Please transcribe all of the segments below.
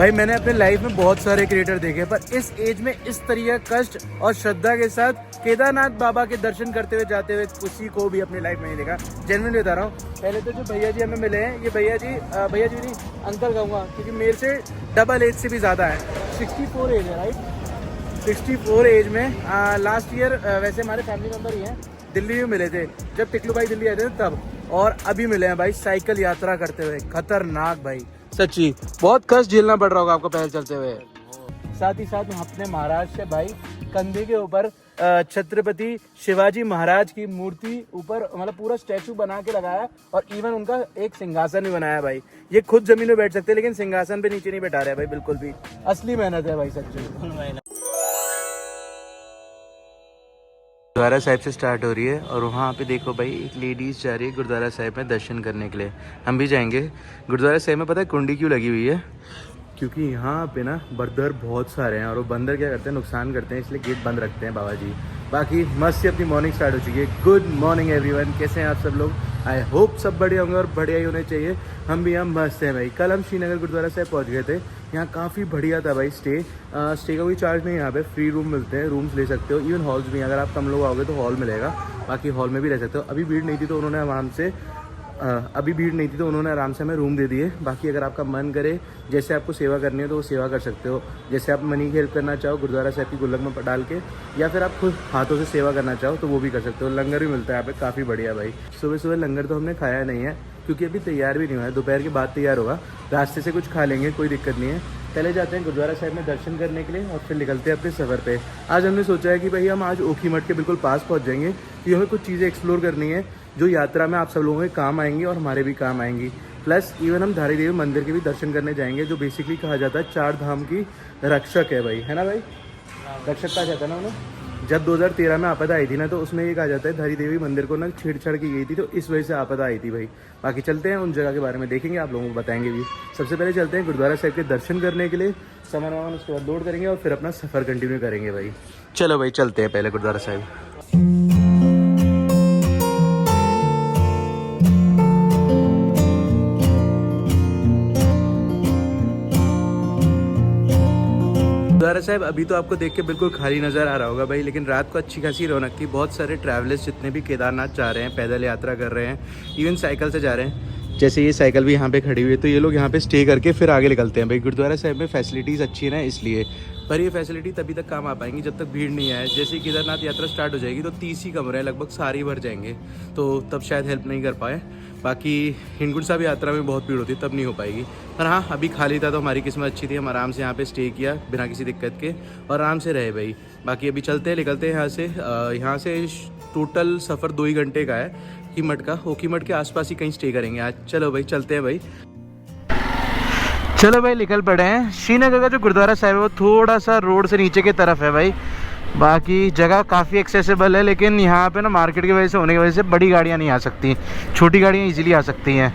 भाई मैंने अपने लाइफ में बहुत सारे क्रिएटर देखे, पर इस एज में इस तरीके कष्ट और श्रद्धा के साथ केदारनाथ बाबा के दर्शन करते हुए जाते हुए किसी को भी अपनी लाइफ में नहीं देखा। जेन्युइनली बता रहा हूँ। पहले तो जो भैया जी हमें मिले हैं, ये भैया जी नहीं अंकल कहूँगा, क्योंकि मेरे से डबल एज से भी ज़्यादा है। 64 एज है, राइट। 64 एज में लास्ट ईयर वैसे हमारे फैमिली मेम्बर ही हैं, दिल्ली में मिले थे जब टिकलू भाई दिल्ली आए थे तब, और अभी मिले हैं भाई साइकिल यात्रा करते हुए। खतरनाक भाई, सच्ची बहुत कष्ट झेलना पड़ रहा होगा आपको पैदल चलते हुए। साथ ही साथ अपने महाराज से भाई कंधे के ऊपर छत्रपति शिवाजी महाराज की मूर्ति ऊपर मतलब पूरा स्टैचू बना के लगाया, और इवन उनका एक सिंहासन भी बनाया भाई। ये खुद जमीन में बैठ सकते हैं, लेकिन सिंहासन पे नीचे नहीं बैठा रहे भाई, बिल्कुल भी। असली मेहनत है भाई, सच्ची। गुरुद्वारा साहिब से स्टार्ट हो रही है, और वहाँ पे देखो भाई एक लेडीज जा रही है गुरुद्वारा साहिब में दर्शन करने के लिए। हम भी जाएंगे गुरुद्वारा साहिब में। पता है कुंडी क्यों लगी हुई है? क्योंकि यहाँ पे ना बंदर बहुत सारे हैं, और वो बंदर क्या करते हैं, नुकसान करते हैं, इसलिए गेट बंद रखते हैं बाबा जी। बाकी मस्त से अपनी मॉर्निंग स्टार्ट हो चुकी है। गुड मॉर्निंग एवरीवन, कैसे हैं आप सब लोग? आई होप सब बढ़िया होंगे और बढ़िया ही होने चाहिए। हम भी यहाँ मस्त हैं भाई। कल हम श्रीनगर गुरुद्वारा साहिब पहुँच गए थे। यहाँ काफ़ी बढ़िया था भाई स्टे का कोई चार्ज नहीं। यहाँ पे फ्री रूम मिलते हैं, रूम्स ले सकते हो, इवन हॉल्स भी। अगर आप कम लोग आओगे तो हॉल मिलेगा, बाकी हॉल में भी रह सकते हो। अभी भीड़ नहीं थी तो उन्होंने आराम से हमें रूम दे दिए। बाकी अगर आपका मन करे, जैसे आपको सेवा करनी है तो वो सेवा कर सकते हो। जैसे आप मनी की हेल्प करना चाहो गुरुद्वारा साहिब की गुल्लक में डाल के, या फिर आप खुद हाथों से सेवा करना चाहो तो वो भी कर सकते हो। लंगर भी मिलता है यहाँ पे, काफ़ी बढ़िया भाई। सुबह सुबह लंगर तो हमने खाया नहीं है, क्योंकि अभी तैयार भी नहीं हुआ है। दोपहर के बाद तैयार होगा, रास्ते से कुछ खा लेंगे, कोई दिक्कत नहीं है। चले जाते हैं गुरुद्वारा साहिब में दर्शन करने के लिए, और फिर निकलते हैं अपने सफ़र पे। आज हमने सोचा है कि भाई हम आज ओखी मठ के बिल्कुल पास पहुंच जाएंगे, क्योंकि हमें कुछ चीज़ें एक्सप्लोर करनी है जो यात्रा में आप सब लोगों के काम आएंगी और हमारे भी काम आएंगी। प्लस इवन हम धारी देवी मंदिर के भी दर्शन करने जाएंगे, जो बेसिकली कहा जाता है 4 धाम की रक्षक है भाई, है ना भाई? रक्षक कहा जाता है ना उन्हें। जब 2013 में आपदा आई थी ना, तो उसमें ये कहा जाता है धारी देवी मंदिर को ना छेड़छाड़ की गई थी, तो इस वजह से आपदा आई थी भाई। बाकी चलते हैं उन जगह के बारे में देखेंगे, आप लोगों को बताएंगे भी। सबसे पहले चलते हैं गुरुद्वारा साहिब के दर्शन करने के लिए, सामान वामान उसके बाद लोड करेंगे और फिर अपना सफ़र कंटिन्यू करेंगे भाई। चलो भाई चलते हैं पहले गुरुद्वारा साहिब। गुरुद्वारा साहिब अभी तो आपको देख के बिल्कुल खाली नज़र आ रहा होगा भाई, लेकिन रात को अच्छी खासी रौनक थी। बहुत सारे ट्रैवलर्स जितने भी केदारनाथ जा रहे हैं, पैदल यात्रा कर रहे हैं, इवन साइकिल से जा रहे हैं। जैसे ये साइकिल भी यहाँ पे खड़ी हुई है, तो ये लोग यहाँ पे स्टे करके फिर आगे निकलते हैं भाई। गुरुद्वारा साहिब में फैसिलिटीज़ अच्छी है ना, इसलिए। पर ये फैसिलिटी तभी तक काम आ पाएंगी जब तक भीड़ नहीं आए। जैसे ही केदारनाथ यात्रा स्टार्ट हो जाएगी तो 30 ही कमरे हैं, लगभग सारे ही भर जाएंगे, तो तब शायद हेल्प नहीं कर पाए। बाकी हिंदकुंड साहिब यात्रा में बहुत भीड़ होती है, तब नहीं हो पाएगी। पर हाँ, अभी खाली था तो हमारी किस्मत अच्छी थी, हम आराम से यहाँ पे स्टे किया बिना किसी दिक्कत के, और आराम से रहे भाई। बाकी अभी चलते हैं, निकलते हैं यहाँ से टोटल सफ़र 2 ही घंटे का है कीमठ का। ओखीमठ के आसपास ही कहीं स्टे करेंगे आज। चलो भाई चलते हैं भाई। चलो भाई निकल पड़े हैं। श्रीनगर का जो गुरुद्वारा साहिब है वो थोड़ा सा रोड से नीचे की तरफ है भाई। बाकी जगह काफ़ी एक्सेसिबल है, लेकिन यहाँ पे ना मार्केट की वजह से होने की वजह से बड़ी गाड़ियाँ नहीं आ सकती, छोटी गाड़ियाँ इजीली आ सकती हैं।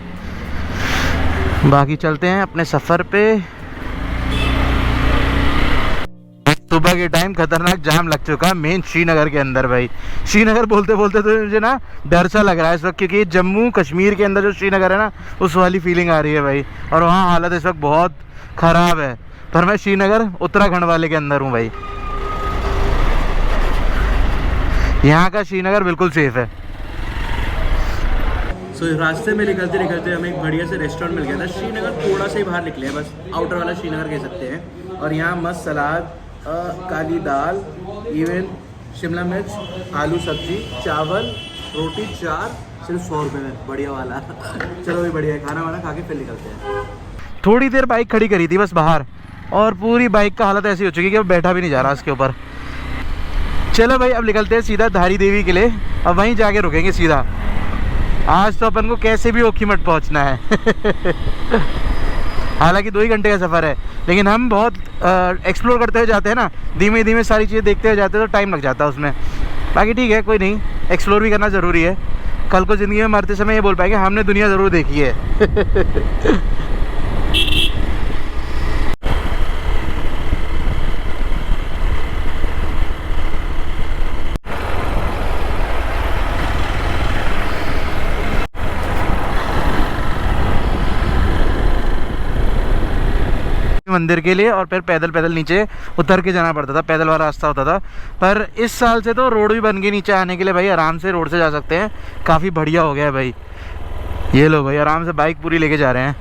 बाकी चलते हैं अपने सफ़र पे। सुबह के टाइम खतरनाक जाम लग चुका है मेन श्रीनगर के अंदर भाई। श्रीनगर बोलते बोलते तो मुझे ना डर सा लग रहा है इस वक्त, क्योंकि जम्मू कश्मीर के अंदर जो श्रीनगर है ना, उस वाली फीलिंग आ रही है भाई। और वहाँ हालत इस वक्त बहुत ख़राब है, पर मैं श्रीनगर उत्तराखंड वाले के अंदर हूँ भाई। यहाँ का श्रीनगर बिल्कुल सेफ है। रास्ते में निकलते निकलते हमें एक बढ़िया से रेस्टोरेंट मिल गया था। श्रीनगर थोड़ा सा ही बाहर निकले हैं, बस आउटर वाला श्रीनगर कह सकते हैं। और यहाँ मस्त सलाद, काली दाल, इवन शिमला मिर्च, आलू सब्जी, चावल, रोटी, 4 सिर्फ 100 रुपये में, बढ़िया वाला। चलो भाई बढ़िया है, खाना वाना खा के फिर निकलते हैं। थोड़ी देर बाइक खड़ी करी थी बस बाहर, और पूरी बाइक का हालत ऐसी हो चुकी है कि अब बैठा भी नहीं जा रहा उसके ऊपर। चलो भाई अब निकलते हैं सीधा धारी देवी के लिए, अब वहीं जाके रुकेंगे सीधा। आज तो अपन को कैसे भी ओखीमठ पहुंचना है। हालांकि 2 ही घंटे का सफ़र है, लेकिन हम बहुत एक्सप्लोर करते हुए जाते हैं ना, धीमे धीमे सारी चीज़ें देखते हुए जाते हैं, तो टाइम लग जाता है उसमें। बाकी ठीक है, कोई नहीं, एक्सप्लोर भी करना ज़रूरी है। कल को ज़िंदगी में मरते समय ये बोल पाएंगे हमने दुनिया ज़रूर देखी है। मंदिर के लिए और फिर पैदल पैदल नीचे उतर के जाना पड़ता था, पैदल वाला रास्ता होता था। पर इस साल से तो रोड भी बन गई नीचे आने के लिए भाई, आराम से रोड से जा सकते हैं, काफ़ी बढ़िया हो गया है भाई। ये लो भाई आराम से बाइक पूरी लेके जा रहे हैं।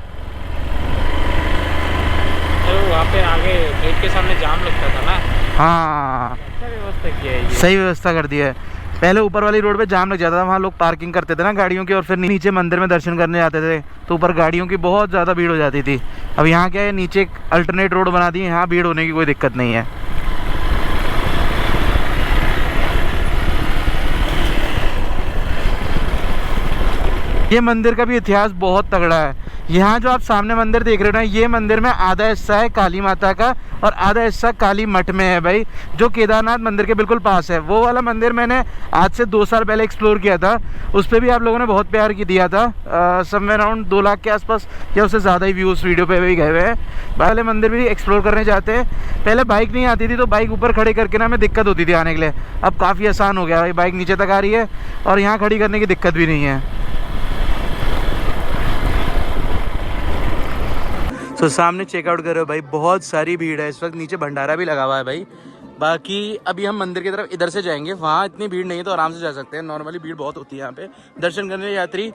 तो वहाँ पे आगे गेट के सामने जाम लगता था ना। हाँ अच्छा व्यवस्था किया है ये। सही व्यवस्था कर दी है। पहले ऊपर वाली रोड पे जाम लग जाता था, वहाँ लोग पार्किंग करते थे ना गाड़ियों की, और फिर नीचे मंदिर में दर्शन करने जाते थे, तो ऊपर गाड़ियों की बहुत ज़्यादा भीड़ हो जाती थी। अब यहाँ क्या है, नीचे एक अल्टरनेट रोड बना दी है, यहाँ भीड़ होने की कोई दिक्कत नहीं है। ये मंदिर का भी इतिहास बहुत तगड़ा है। यहाँ जो आप सामने मंदिर देख रहे हो ना, ये मंदिर में आधा हिस्सा है काली माता का और आधा हिस्सा काली मठ में है भाई, जो केदारनाथ मंदिर के बिल्कुल पास है। वो वाला मंदिर मैंने आज से 2 साल पहले एक्सप्लोर किया था, उस पर भी आप लोगों ने बहुत प्यार की दिया था। समवेयर अराउंड 2 लाख के आसपास या उससे ज़्यादा ही व्यूज़ वीडियो पे भी गए हुए हैं। वाले मंदिर भी एक्सप्लोर करने जाते हैं। पहले बाइक नहीं आती थी तो बाइक ऊपर खड़े करके ना हमें दिक्कत होती थी आने के लिए, अब काफ़ी आसान हो गया भाई, बाइक नीचे तक आ रही है और यहाँ खड़ी करने की दिक्कत भी नहीं है। तो सामने चेकआउट करो भाई, बहुत सारी भीड़ है इस वक्त, नीचे भंडारा भी लगा हुआ है भाई। बाकी अभी हम मंदिर की तरफ इधर से जाएंगे, वहाँ इतनी भीड़ नहीं है तो आराम से जा सकते हैं। नॉर्मली भीड़ बहुत होती है यहाँ पे। दर्शन करने यात्री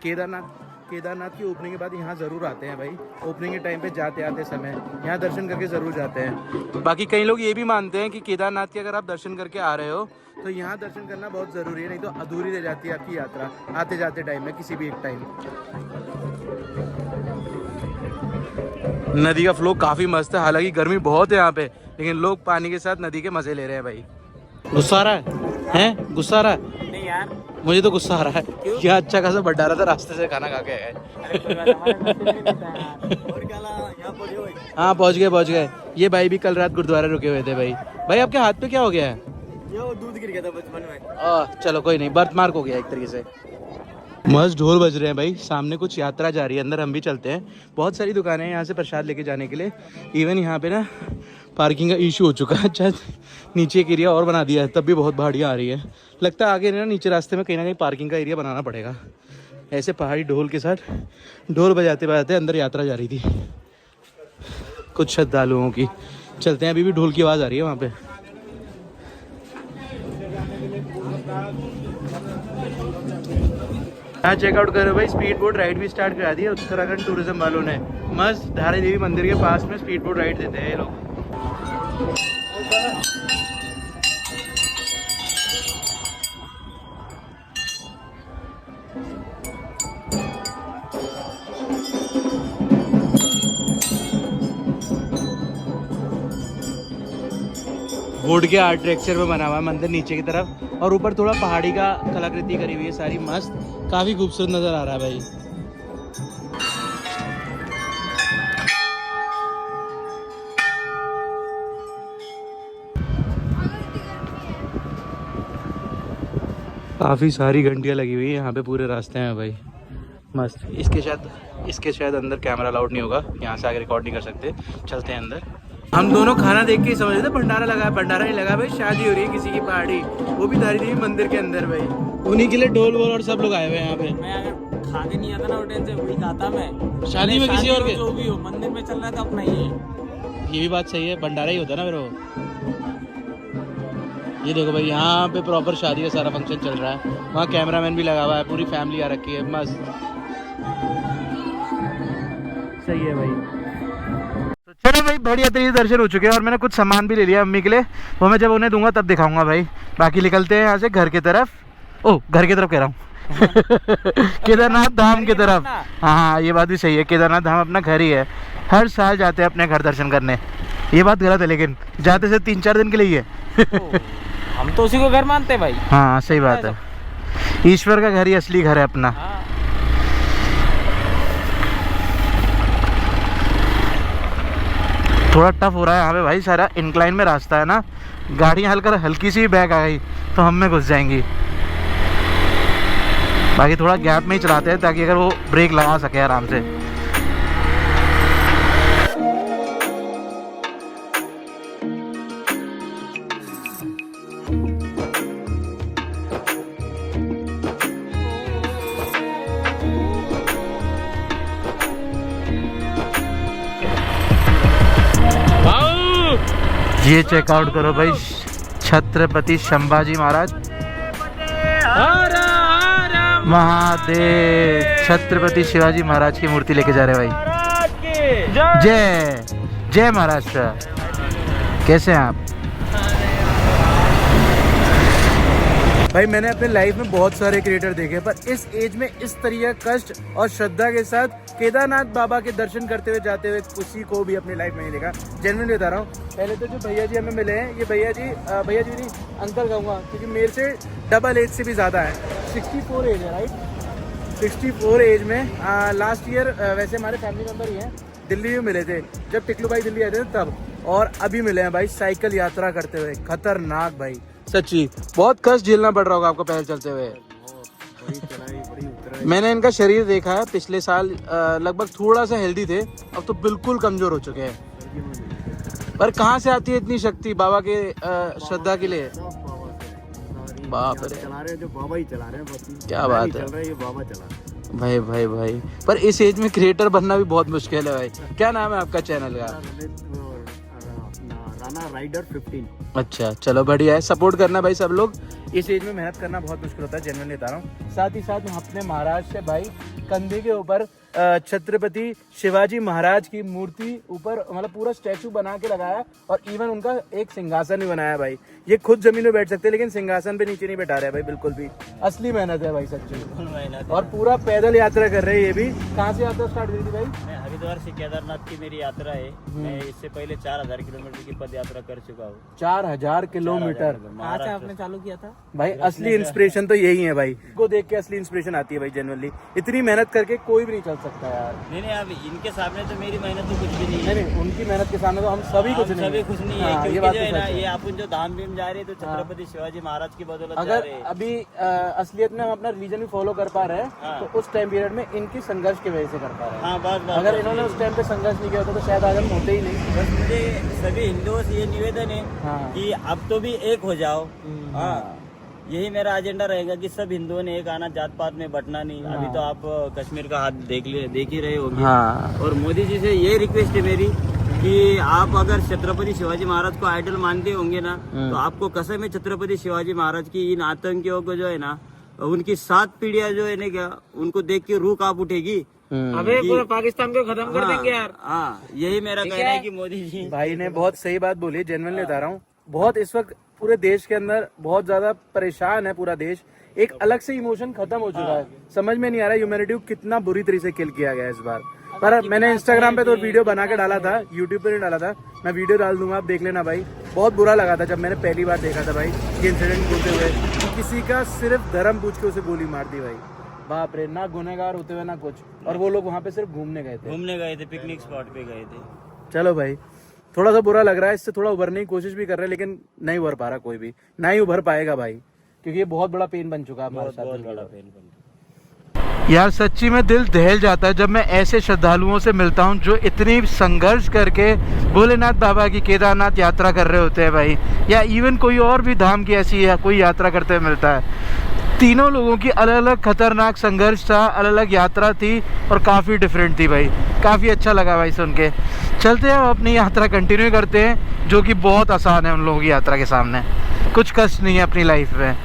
केदारनाथ की ओपनिंग के बाद यहाँ ज़रूर आते हैं भाई, ओपनिंग के टाइम पे जाते आते समय यहाँ दर्शन करके ज़रूर जाते हैं। बाकी कई लोग ये भी मानते हैं कि केदारनाथ के अगर आप दर्शन करके आ रहे हो तो यहाँ दर्शन करना बहुत ज़रूरी है, नहीं तो अधूरी रह जाती है आपकी यात्रा आते जाते टाइम में किसी भी एक टाइम। नदी का फ्लो काफ़ी मस्त है, हालांकि गर्मी बहुत है यहाँ पे, लेकिन लोग पानी के साथ नदी के मज़े ले रहे हैं भाई। गुस्सा आ रहा है? गुस्सा आ रहा है? नहीं यार, मुझे तो गुस्सा आ रहा है। क्या अच्छा खासा भंडारा था, रास्ते से खाना खा के आए। हाँ पहुँच गए। ये भाई भी कल रात गुरुद्वारा रुके हुए थे भाई। भाई आपके हाथ पे क्या हो गया है? ये दूध गिर गया था बचपन में। चलो कोई नहीं, बर्थ मार्क हो गया एक तरीके से। मस्त ढोल बज रहे हैं भाई, सामने कुछ यात्रा जा रही है, अंदर हम भी चलते हैं। बहुत सारी दुकानें हैं यहाँ से प्रसाद लेके जाने के लिए। इवन यहाँ पे ना पार्किंग का इशू हो चुका है, शायद नीचे एक एरिया और बना दिया है, तब भी बहुत भाड़ियाँ आ रही है। लगता है आगे ना नीचे रास्ते में कहीं ना कहीं पार्किंग का एरिया बनाना पड़ेगा। ऐसे पहाड़ी ढोल के साथ ढोल बजाते बजाते अंदर यात्रा जा रही थी कुछ श्रद्धालुओं की। चलते हैं, अभी भी ढोल की आवाज़ आ रही है वहाँ पे। यहाँ चेकआउट करो भाई, स्पीड बोट राइड भी स्टार्ट करा दी है उत्तराखंड टूरिज्म वालों ने। मस्त धारी देवी मंदिर के पास में स्पीड बोट राइड देते हैं ये लोग। वुड के आर्किटेक्चर में बना हुआ है मंदिर नीचे की तरफ, और ऊपर थोड़ा पहाड़ी का कलाकृति करी हुई है सारी, मस्त काफ़ी खूबसूरत नज़र आ रहा है भाई। काफ़ी सारी घंटियाँ लगी हुई है यहाँ पे पूरे रास्ते में भाई, मस्त। इसके शायद अंदर कैमरा अलाउड नहीं होगा, यहाँ से आगे रिकॉर्ड नहीं कर सकते। चलते हैं अंदर। हम दोनों खाना देख के ही समझ रहे थे भंडारा लगा है, भंडारा नहीं लगा भाई, शादी हो रही है किसी की पहाड़ी, वो भी धारी देवी मंदिर के अंदर भाई। उन्हीं के लिए ढोल वोल और सब लोग आए हुए हैं यहाँ पे। मैं अगर खा के नहीं आता ना होटल से, वही खाता मैं। शादी में किसी और के, जो भी हो, मंदिर में चल रहा था अपना ही है। ये भी बात सही है, भंडारा ही होता है ना फिर वो। ये देखो भाई, यहाँ पे प्रॉपर शादी का सारा फंक्शन चल रहा है। वहाँ कैमरामैन भी लगा हुआ है, पूरी फैमिली आ रखी है, मस्त सही है भाई। तो चलो भाई, बढ़िया तरीके से दर्शन हो चुके हैं और मैंने कुछ सामान भी ले लिया अम्मी के लिए, वो मैं जब उन्हें दूंगा तब दिखाऊंगा भाई। बाकी निकलते हैं यहाँ से घर की तरफ। घर की तरफ कह रहा हूँ केदारनाथ धाम की तरफ। हाँ ये बात भी सही है, केदारनाथ धाम अपना घर ही है, हर साल जाते हैं अपने घर दर्शन करने। ये बात गलत है, लेकिन जाते से 3-4 दिन के लिए ही है हम तो उसी को घर मानते हैं भाई। हाँ सही बात है, ईश्वर का घर ही असली घर है अपना। थोड़ा टफ हो रहा है यहाँ पे भाई, सारा इंक्लाइन में रास्ता है ना, गाड़ियाँ हल्की सी बैक आ गई तो हम में घुस जाएंगी। बाकी थोड़ा गैप में ही चलाते हैं ताकि अगर वो ब्रेक लगा सके आराम से। ये चेकआउट करो भाई, छत्रपति संभाजी महाराज महादेव, छत्रपति शिवाजी महाराज की मूर्ति लेके जा रहे हैं भाई। जय जय महाराष्ट्र। कैसे हैं आप भाई? मैंने अपने लाइफ में बहुत सारे क्रिएटर देखे, पर इस एज में इस तरीके कष्ट और श्रद्धा के साथ केदारनाथ बाबा के दर्शन करते हुए जाते हुए किसी को भी अपनी लाइफ में नहीं देखा। जेन्युइनली बता रहा हूँ। पहले तो जो भैया जी हमें मिले हैं, ये भैया जी नहीं अंकल कहूँगा, क्योंकि मेरे से डबल एज से भी ज़्यादा है। 64 एज है राइट, 64 एज में लास्ट ईयर वैसे हमारे फैमिली मेम्बर ही हैं, दिल्ली में मिले थे जब टिकलू भाई दिल्ली आए थे तब, और अभी मिले हैं भाई साइकिल यात्रा करते हुए। खतरनाक भाई, सच्ची बहुत कष्ट झेलना पड़ रहा होगा आपको पैदल चलते हुए। मैंने इनका शरीर देखा है, पिछले साल लगभग थोड़ा सा हेल्दी थे, अब तो बिल्कुल कमजोर हो चुके हैं। पर कहाँ से आती है इतनी शक्ति बाबा के श्रद्धा के लिए? बाप रे, चला रहे हैं जो बाबा ही चला रहे हैं। क्या बात है, चल रहा है ये बाबा चला रहे हैं। भाई भाई भाई। पर इस एज में क्रिएटर बनना भी बहुत मुश्किल है भाई। क्या नाम है आपका चैनल का? राणा राइडर 15। अच्छा चलो बढ़िया है, सपोर्ट करना भाई सब लोग। इस एज में मेहनत करना बहुत मुश्किल होता है, जेन्युइनली बता रहा हूँ। साथ ही साथ अपने महाराज से भाई कंधे के ऊपर छत्रपति शिवाजी महाराज की मूर्ति ऊपर मतलब पूरा स्टैचू बना के लगाया, और इवन उनका एक सिंहासन भी बनाया भाई। ये खुद जमीन में बैठ सकते हैं, लेकिन सिंहासन पे नीचे नहीं बैठा रहे भाई, बिल्कुल भी। असली मेहनत है भाई, सच्ची। और पूरा पैदल यात्रा कर रहे हैं ये भी। कहाँ से यात्रा स्टार्ट हुई थी भाई? मैं हरिद्वार से केदारनाथ की मेरी यात्रा है। मैं इससे पहले 4000 किलोमीटर की पद यात्रा कर चुका हूँ। 4000 किलोमीटर कहाँ से आपने चालू किया था भाई? असली इंस्पिरेशन तो यही है भाई, को देख के असली इंस्पिरेशन आती है भाई। जेन्युइनली इतनी मेहनत करके कोई भी नहीं चल सकता यार। नहीं अब इनके सामने तो मेरी मेहनत तो कुछ भी नहीं है। नहीं उनकी मेहनत के सामने तो हम सभी कुछ नहीं, सभी कुछ नहीं है। हाँ, ये क्योंकि बात जो तो है ना, सच है। ये अपन जो धाम भीम जा रहे हैं तो छत्रपति शिवाजी महाराज की बदौलत जा अगर रहे हैं। अभी असलियत में हम अपना रिलीजन भी फॉलो कर पा रहे हैं, हाँ। तो उस टाइम पीरियड में इनकी संघर्ष की वजह से कर पा रहे हैं। हाँ बस अगर इन्होंने उस टाइम पे संघर्ष नहीं किया होता तो शायद आज हम होते ही नहीं। बस मुझे सभी हिंदुओं से ये निवेदन है हाँ। कि अब तो भी एक हो जाओ। हाँ, यही मेरा एजेंडा रहेगा कि सब हिंदुओं ने एक आना, जात पात में बटना नहीं। अभी तो आप कश्मीर का हाथ देख ही रहे होंगे। हाँ। और मोदी जी से ये रिक्वेस्ट है मेरी कि आप अगर छत्रपति शिवाजी महाराज को आइडल मानते होंगे ना, तो आपको कसम है छत्रपति शिवाजी महाराज की इन आतंकियों को जो है ना, उनकी 7 पीढ़ियां जो है ना क्या, उनको देख के रूह कांप उठेगी। अबे पूरा पाकिस्तान को खत्म कर देंगे यार। हाँ, यही मेरा कहना है कि मोदी जी भाई ने बहुत सही बात बोली, जेन्युइनली बता रहा हूँ। बहुत इस वक्त पूरे देश के अंदर बहुत ज्यादा परेशान है पूरा देश। एक अलग से इमोशन खत्म हो चुका है, समझ में नहीं आ रहा ह्यूमैनिटी को कितना बुरी तरीके से किल किया गया इस बार। पर मैंने इंस्टाग्राम पे तो वीडियो बना के डाला था, यूट्यूब पे नहीं डाला था। मैं वीडियो डाल दूंगा, आप देख लेना भाई। बहुत बुरा लगा था जब मैंने पहली बार देखा था भाई ये इंसिडेंट होते हुए। किसी का सिर्फ धर्म पूछ के उसे गोली मार दी भाई। बाप रे, ना गुनहगार होते हुए ना कुछ, और वो लोग वहाँ पे सिर्फ घूमने गए थे, पिकनिक स्पॉट पे गए थे। चलो भाई, थोड़ा सा बुरा लग रहा है, इससे थोड़ा उभरने की कोशिश भी कर रहे हैं, लेकिन नहीं उभर पा रहा कोई भी, ना ही उभर पाएगा भाई, क्योंकि ये बहुत बड़ा पेन बन चुका है हमारे साथ। बहुत बड़ा पेन बन। यार सच्ची में दिल दहल जाता है जब मैं ऐसे श्रद्धालुओं से मिलता हूँ जो इतनी संघर्ष करके भोलेनाथ बाबा की केदारनाथ यात्रा कर रहे होते हैं भाई, या इवन कोई और भी धाम की ऐसी या कोई यात्रा करते हुए मिलता है। तीनों लोगों की अलग अलग खतरनाक संघर्ष था, अलग अलग यात्रा थी, और काफ़ी डिफरेंट थी भाई। काफ़ी अच्छा लगा भाई सुन के। चलते हैं अपनी यात्रा कंटिन्यू करते हैं, जो कि बहुत आसान है उन लोगों की यात्रा के सामने। कुछ कष्ट नहीं है अपनी लाइफ में।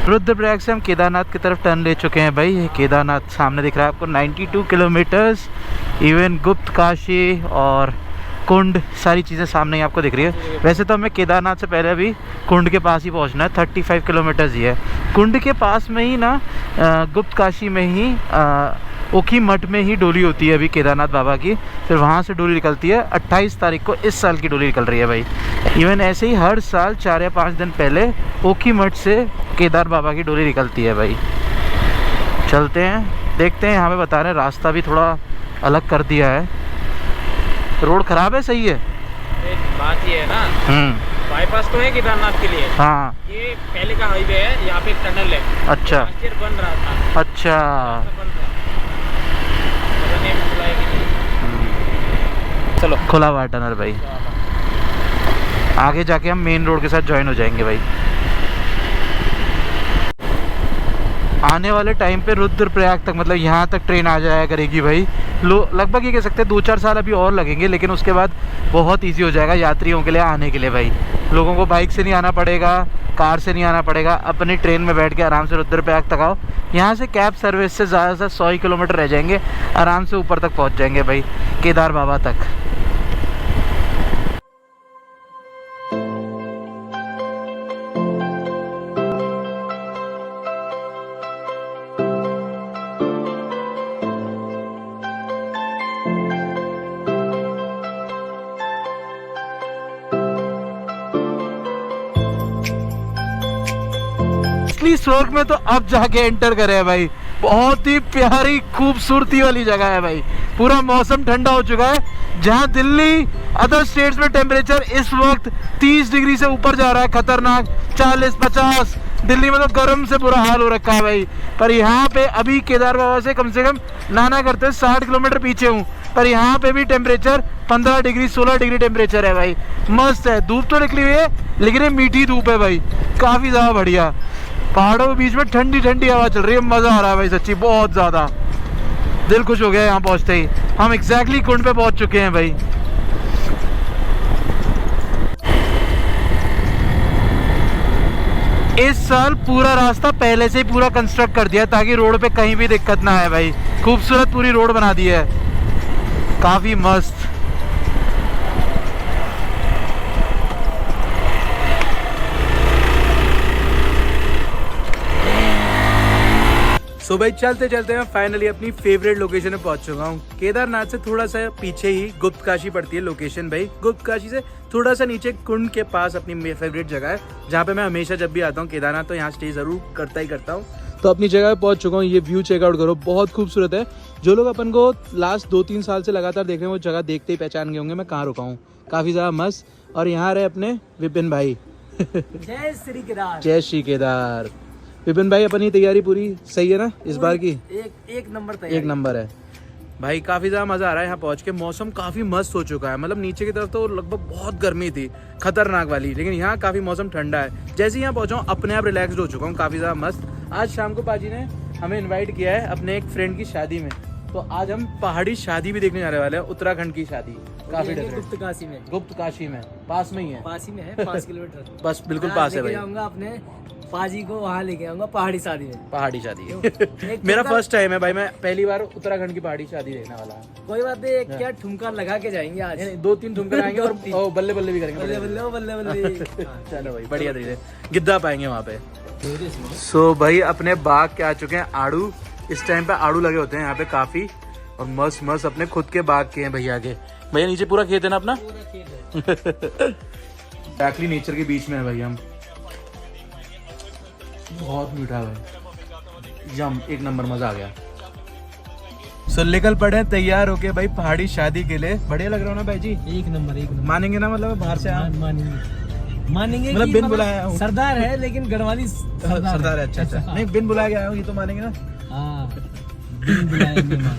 रुद्रप्रयाग से हम केदारनाथ की तरफ टर्न ले चुके हैं भाई। ये केदारनाथ सामने दिख रहा है आपको, 92 किलोमीटर्स। इवन गुप्त काशी और कुंड, सारी चीज़ें सामने ही आपको दिख रही है। वैसे तो हमें केदारनाथ से पहले अभी कुंड के पास ही पहुंचना है, 35 किलोमीटर्स ही है। कुंड के पास में ही ना गुप्त काशी में ही ओखी मठ में ही डोली होती है अभी केदारनाथ बाबा की, फिर वहाँ से डोली निकलती है। 28 तारीख को इस साल की डोली निकल रही है भाई। इवन ऐसे ही हर साल 4 या 5 दिन पहले ओखी मठ से केदार बाबा की डोली निकलती है भाई। चलते हैं, देखते हैं। यहाँ पे बता रहे हैं रास्ता भी थोड़ा अलग कर दिया है। रोड खराब है, सही है? बात ये है ना, बाईपास तो है केदारनाथ के लिए। हाँ, ये पहले का हाईवे है, यहाँ पे एक टनल है। अच्छा बन रहा था। अच्छा, चलो खुला हुआ है टनल भाई। आगे जाके हम मेन रोड के साथ ज्वाइन हो जाएंगे भाई। आने वाले टाइम पे रुद्रप्रयाग तक, मतलब यहाँ तक ट्रेन आ जाया करेगी भाई। लगभग ये कह सकते हैं 2-4 साल अभी और लगेंगे, लेकिन उसके बाद बहुत इजी हो जाएगा यात्रियों के लिए आने के लिए भाई। लोगों को बाइक से नहीं आना पड़ेगा, कार से नहीं आना पड़ेगा, अपनी ट्रेन में बैठ के आराम से रुद्रप्रयाग तक आओ। यहाँ से कैब सर्विस से ज़्यादा से 100 किलोमीटर रह जाएंगे, आराम से ऊपर तक पहुँच जाएंगे भाई, केदार बाबा तक। स्वर्ग में तो अब जाके एंटर करे हैं भाई। बहुत ही प्यारी खूबसूरती वाली जगह है भाई। पूरा मौसम ठंडा हो चुका है। जहां दिल्ली अदर स्टेट्स में टेम्परेचर इस वक्त 30 डिग्री से ऊपर जा रहा है, खतरनाक 40-50। दिल्ली में तो गर्म से बुरा हाल हो रखा है भाई। पर यहाँ पे अभी केदार बाबा से कम नाना करते 60 किलोमीटर पीछे हूँ, पर यहाँ पे भी टेम्परेचर 15 डिग्री 16 डिग्री टेम्परेचर है भाई। मस्त है। धूप तो निकली हुई है, लेकिन ये मीठी धूप है भाई, काफ़ी ज़्यादा बढ़िया। पहाड़ों के बीच में ठंडी ठंडी हवा चल रही है, मज़ा आ रहा है भाई सच्ची, बहुत ज़्यादा। दिल खुश हो गया यहाँ पहुँचते ही। हम एग्जैक्टली कुंड पे पहुँच चुके हैं भाई। इस साल पूरा रास्ता पहले से ही पूरा कंस्ट्रक्ट कर दिया ताकि रोड पे कहीं भी दिक्कत ना आए भाई। खूबसूरत पूरी रोड बना दी है, काफ़ी मस्त। सो भाई चलते चलते मैं फाइनली अपनी फेवरेट लोकेशन में पहुंच चुका हूँ। केदारनाथ से थोड़ा सा पीछे ही गुप्तकाशी पड़ती है लोकेशन भाई। गुप्तकाशी से थोड़ा सा नीचे कुंड के पास अपनी फेवरेट जगह है, जहाँ पे मैं हमेशा जब भी आता हूँ केदारनाथ तो यहाँ स्टे जरूर करता हूँ। तो अपनी जगह पे पहुंच चुका हूँ। ये व्यू चेकआउट करो, बहुत खूबसूरत है। जो लोग अपन को लास्ट 2-3 साल से लगातार देख रहे हैं वो जगह देखते ही पहचान गए होंगे मैं कहाँ रुका हूँ। काफ़ी ज़्यादा मस्त। और यहाँ रहे अपने विपिन भाई। जय श्री केदार। जय श्री केदार। विपिन भाई अपनी तैयारी पूरी सही है ना इस बार की? एक नंबर तैयारी। एक नंबर है भाई। काफ़ी ज़्यादा मज़ा आ रहा है यहाँ पहुँच के। मौसम काफ़ी मस्त हो चुका है। मतलब नीचे की तरफ तो लगभग बहुत गर्मी थी, खतरनाक वाली, लेकिन यहाँ काफ़ी मौसम ठंडा है। जैसे ही यहाँ पहुँचा हूँ अपने आप रिलैक्सड हो चुका हूँ, काफ़ी ज़्यादा मस्त। आज शाम को पाजी ने हमें इन्वाइट किया है अपने एक फ्रेंड की शादी में, तो आज हम पहाड़ी शादी भी देखने जाने वाले हैं। उत्तराखंड की शादी, काफ़ी गुप्तकाशी में। गुप्तकाशी में, पास में ही है। पास ही में है, 5 किलोमीटर बस बिल्कुल पास है भाई। अपने पाजी को वहाँ लेके आऊंगा पहाड़ी शादी में। पहाड़ी शादी मेरा फर्स्ट टाइम है भाई। मैं पहली बार उत्तराखंड की पहाड़ी शादी देखने वाला हूँ। कोई बात नहीं, क्या ठुमका लगा के जाएंगे आज। 2-3 ठुमका आएंगे और बल्ले बल्ले भी करेंगे। बल्ले चलो भाई बढ़िया तरीके गिद्दा पाएंगे वहाँ पे। सो भाई अपने बाग के आ चुके हैं आड़ू। इस टाइम पे आड़ू लगे होते हैं यहाँ पे काफी, और मस्त मस्त अपने खुद के बाग के हैं भैया के। भैया नीचे पूरा खेत है ना अपना? एक्चुअली नेचर के बीच में है भाई हम। बहुत मीठा है, यम एक नंबर, मजा आ गया। सो निकल पड़े तैयार होके भाई पहाड़ी शादी के लिए। बढ़िया लग रहा हो ना भाई जी? एक नंबर। मानेंगे ना? मतलब बाहर से मानेंगे मतलब बिन बुलाया हूँ। सरदार है लेकिन गढ़वाली सरदार है। अच्छा नहीं, बिन बुलाया गया हूँ, ये तो मानेंगे ना?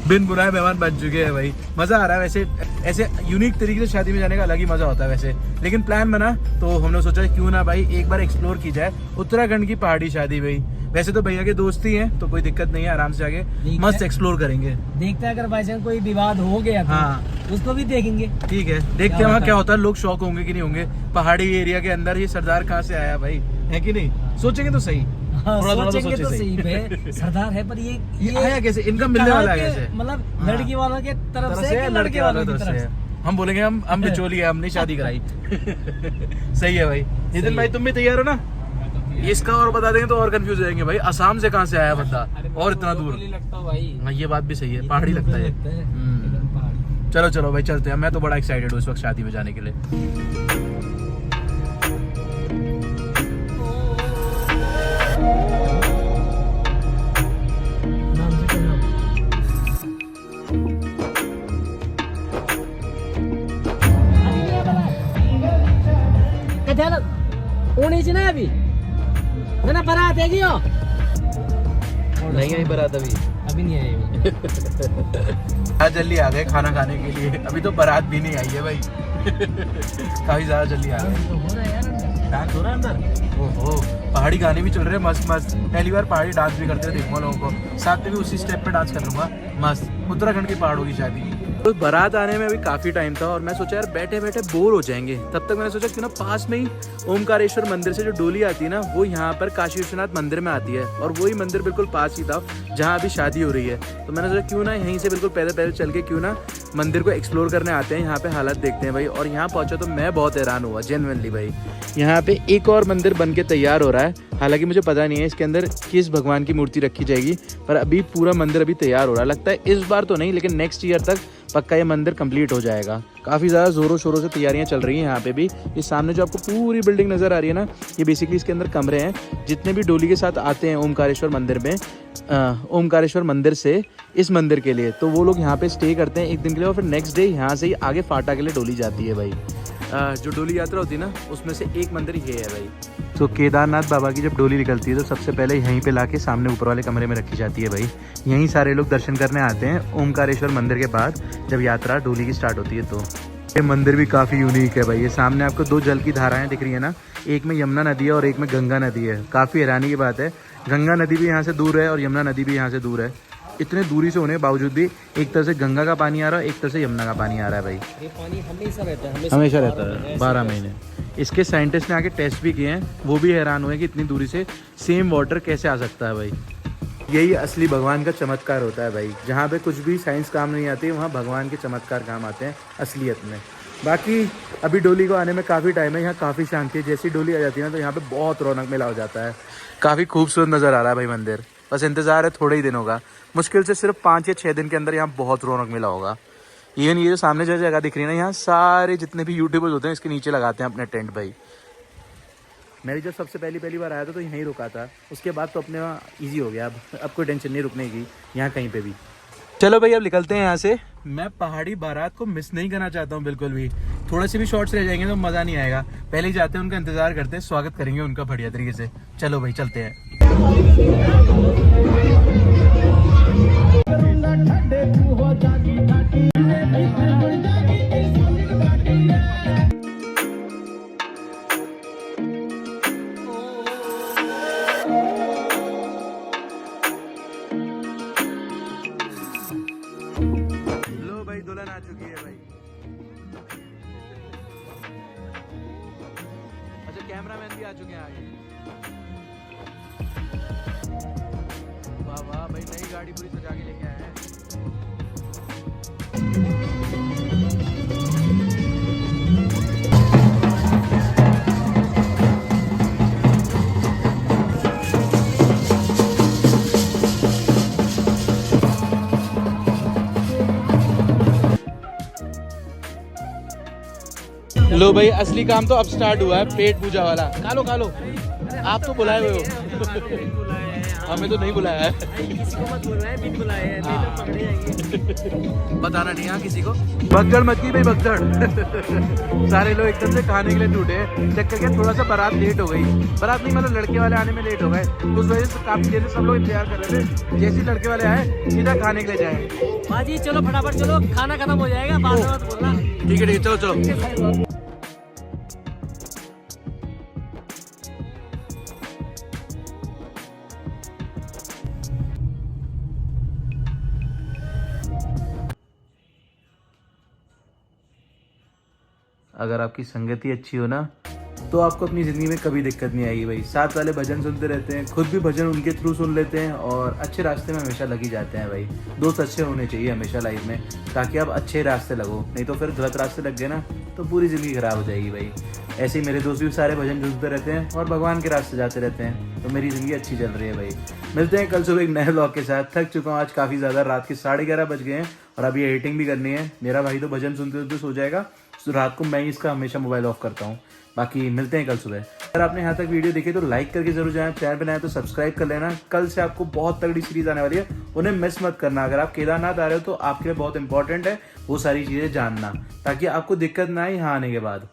बिन बुलाए मेहमान बन चुके हैं भाई। मजा आ रहा है वैसे। ऐसे यूनिक तरीके से शादी में जाने का अलग ही मजा होता है वैसे। लेकिन प्लान बना तो हमने सोचा क्यों ना भाई एक बार एक्सप्लोर की जाए उत्तराखंड की पहाड़ी शादी भाई। वैसे तो भैया के दोस्त ही हैं तो कोई दिक्कत नहीं है, आराम से आगे मस्त एक्सप्लोर करेंगे। देखते हैं अगर बाई चांस कोई विवाद हो गया तो हाँ उसको भी देखेंगे। ठीक है, देखते हैं वहाँ क्या होता है। लोग शौक होंगे कि नहीं होंगे। पहाड़ी एरिया के अंदर ये सरदार कहाँ से आया भाई, है कि नहीं? सोचेंगे तो सही। सोचेंगे तो सही पे सरदार है, पर ये आया कैसे? इनका मिलने वाला है कैसे? मतलब लड़की वालों के तरफ से, लड़के वालों की तरफ से। हम बोलेंगे हम बिचौली है, हमने शादी कराई। सही है भाई। नितिन भाई तुम भी तैयार हो ना? इसका और बता देंगे तो और कंफ्यूज हो जाएंगे भाई। असम से कहाँ से आया बंदा और इतना दूर? हाँ ये बात भी सही है, पहाड़ी लगता है। चलो चलो भाई चलते हैं। मैं तो बड़ा एक्साइटेड हूँ इस वक्त शादी में जाने के लिए। अभी ना बारात है क्यों? नहीं आई बारात अभी नहीं आई। आज जल्दी आ गए खाना खाने के लिए। अभी तो बारात भी नहीं आई है भाई। काफी ज्यादा जल्दी आ गए। डांस हो रहा है अंदर। ओहो, पहाड़ी गाने भी चल रहे हैं मस्त मस्त। पहली बार पहाड़ी डांस भी करते हुए देखूंगा लोगों को, साथ में भी उसी स्टेप पे डांस कर लूँगा मस्त। उत्तराखंड की पहाड़ों की शादी। तो बारात आने में अभी काफ़ी टाइम था और मैं सोचा यार बैठे बैठे बोर हो जाएंगे, तब तक मैंने सोचा क्यों ना पास में ही ओमकारेश्वर मंदिर से जो डोली आती है ना वो यहाँ पर काशी विश्वनाथ मंदिर में आती है, और वही मंदिर बिल्कुल पास ही था जहाँ अभी शादी हो रही है। तो मैंने सोचा क्यों ना यहीं से बिल्कुल पैदल पैदल चल के क्यों ना मंदिर को एक्सप्लोर करने आते हैं, यहाँ पे हालत देखते हैं भाई। और यहाँ पहुँचा तो मैं बहुत हैरान हुआ जेन्युइनली भाई। यहाँ पे एक और मंदिर बन के तैयार हो रहा है, हालांकि मुझे पता नहीं है इसके अंदर किस भगवान की मूर्ति रखी जाएगी, पर अभी पूरा मंदिर अभी तैयार हो रहा है। लगता है इस बार तो नहीं, लेकिन नेक्स्ट ईयर तक पक्का ये मंदिर कंप्लीट हो जाएगा। काफ़ी ज़्यादा ज़ोरों शोरों से तैयारियां चल रही हैं यहाँ पे भी। इस सामने जो आपको पूरी बिल्डिंग नज़र आ रही है ना, ये बेसिकली इसके अंदर कमरे हैं। जितने भी डोली के साथ आते हैं ओमकारेश्वर मंदिर में, ओमकारेश्वर मंदिर से इस मंदिर के लिए, तो वो लोग यहाँ पे स्टे करते हैं एक दिन के लिए, और फिर नेक्स्ट डे यहाँ से ही आगे फाटा के लिए डोली जाती है भाई। जो डोली यात्रा होती है ना उसमें से एक मंदिर ये है भाई। तो केदारनाथ बाबा की जब डोली निकलती है तो सबसे पहले यहीं पे लाके सामने ऊपर वाले कमरे में रखी जाती है भाई। यहीं सारे लोग दर्शन करने आते हैं ओमकारेश्वर मंदिर के बाद जब यात्रा डोली की स्टार्ट होती है। तो ये मंदिर भी काफ़ी यूनिक है भाई। ये सामने आपको दो जल की धाराएं दिख रही है ना, एक में यमुना नदी है और एक में गंगा नदी है। काफ़ी हैरानी की बात है, गंगा नदी भी यहाँ से दूर है और यमुना नदी भी यहाँ से दूर है। इतने दूरी से होने के बावजूद भी एक तरह से गंगा का पानी आ रहा है, एक तरह से यमुना का पानी आ रहा है भाई। ये पानी हमेशा रहता है, हमेशा रहता है 12 महीने। इसके साइंटिस्ट ने आके टेस्ट भी किए हैं, वो भी हैरान हुए कि इतनी दूरी से सेम वाटर कैसे आ सकता है भाई। यही असली भगवान का चमत्कार होता है भाई। जहाँ पे कुछ भी साइंस काम नहीं आती, वहाँ भगवान के चमत्कार काम आते हैं असलियत में। बाकी अभी डोली को आने में काफ़ी टाइम है, यहाँ काफ़ी शांति है। जैसी डोली आ जाती है ना तो यहाँ पे बहुत रौनक मेला हो जाता है। काफ़ी खूबसूरत नज़र आ रहा है भाई मंदिर। बस इंतज़ार है थोड़े ही दिनों का, मुश्किल से सिर्फ 5 या 6 दिन के अंदर यहाँ बहुत रौनक मेला होगा। इवन ये जो सामने जो जगह दिख रही है ना, यहाँ सारे जितने भी यूट्यूबर्स होते हैं इसके नीचे लगाते हैं अपने टेंट भाई। मैं भी जब सबसे पहली बार आया था तो यहीं रुका था, उसके बाद तो अपने वहाँ ईजी हो गया। अब कोई टेंशन नहीं रुकने की यहाँ कहीं पे भी। चलो भाई अब निकलते हैं यहाँ से। मैं पहाड़ी बारात को मिस नहीं करना चाहता हूँ बिल्कुल भी। थोड़े से भी शॉर्ट्स रह जाएंगे तो मज़ा नहीं आएगा। पहले ही जाते हैं, उनका इंतज़ार करते हैं, स्वागत करेंगे उनका बढ़िया तरीके से। चलो भाई चलते हैं। लो भाई दुल्हन आ चुकी है भाई। अच्छा कैमरामैन भी आ चुके हैं आगे। वाह वाह भाई, नई गाड़ी पूरी सजा के लेके आए हैं। लो भाई असली काम तो अब स्टार्ट हुआ है, पेट पूजा वाला। कालो कालो आप तो बुलाए हुए हो, हमें तो नहीं बुलाया है। किसी को मत बुलाए, बिन बुलाए हैं, नहीं तो पकड़े जाएंगे। बताना नहीं यहाँ किसी को। भगदड़ मच गई भाई भगदड़। सारे लोग एकदम से खाने के लिए टूटे। चक्कर क्या थोड़ा सा बारात लेट हो गई, बारात नहीं मतलब लड़के वाले आने में लेट हो गए, उस वजह से काफी देर से सब लोग इंतजार कर रहे थे। जैसे ही लड़के वाले आए सीधा खाने के लिए जाए। बाजी चलो फटाफट चलो, खाना खत्म हो जाएगा, बाद में मत बोलना। ठीक है चलो चलो। अगर आपकी संगति अच्छी हो ना तो आपको अपनी ज़िंदगी में कभी दिक्कत नहीं आएगी भाई। साथ वाले भजन सुनते रहते हैं, खुद भी भजन उनके थ्रू सुन लेते हैं और अच्छे रास्ते में हमेशा लगी जाते हैं भाई। दोस्त अच्छे होने चाहिए हमेशा लाइफ में, ताकि आप अच्छे रास्ते लगो, नहीं तो फिर गलत रास्ते लग गए ना तो पूरी ज़िंदगी ख़राब हो जाएगी भाई। ऐसे ही मेरे दोस्त भी सारे भजन सुनते रहते हैं और भगवान के रास्ते जाते रहते हैं, तो मेरी ज़िंदगी अच्छी चल रही है भाई। मिलते हैं कल सुबह एक नए ब्लॉग के साथ। थक चुका हूँ आज काफ़ी ज़्यादा, रात के 11:30 बज गए हैं और अभी एडिटिंग भी करनी है। मेरा भाई तो भजन सुनते सुनते सो जाएगा, तो रात को मैं ही इसका हमेशा मोबाइल ऑफ करता हूँ। बाकी मिलते हैं कल सुबह। अगर आपने यहाँ तक वीडियो देखी तो लाइक करके जरूर जाएं, चैनल पे नए तो सब्सक्राइब कर लेना। कल से आपको बहुत तगड़ी सीरीज आने वाली है, उन्हें मिस मत करना। अगर आप केदारनाथ आ रहे हो तो आपके लिए बहुत इंपॉर्टेंट है वो सारी चीज़ें जानना, ताकि आपको दिक्कत ना आए यहाँ आने के बाद।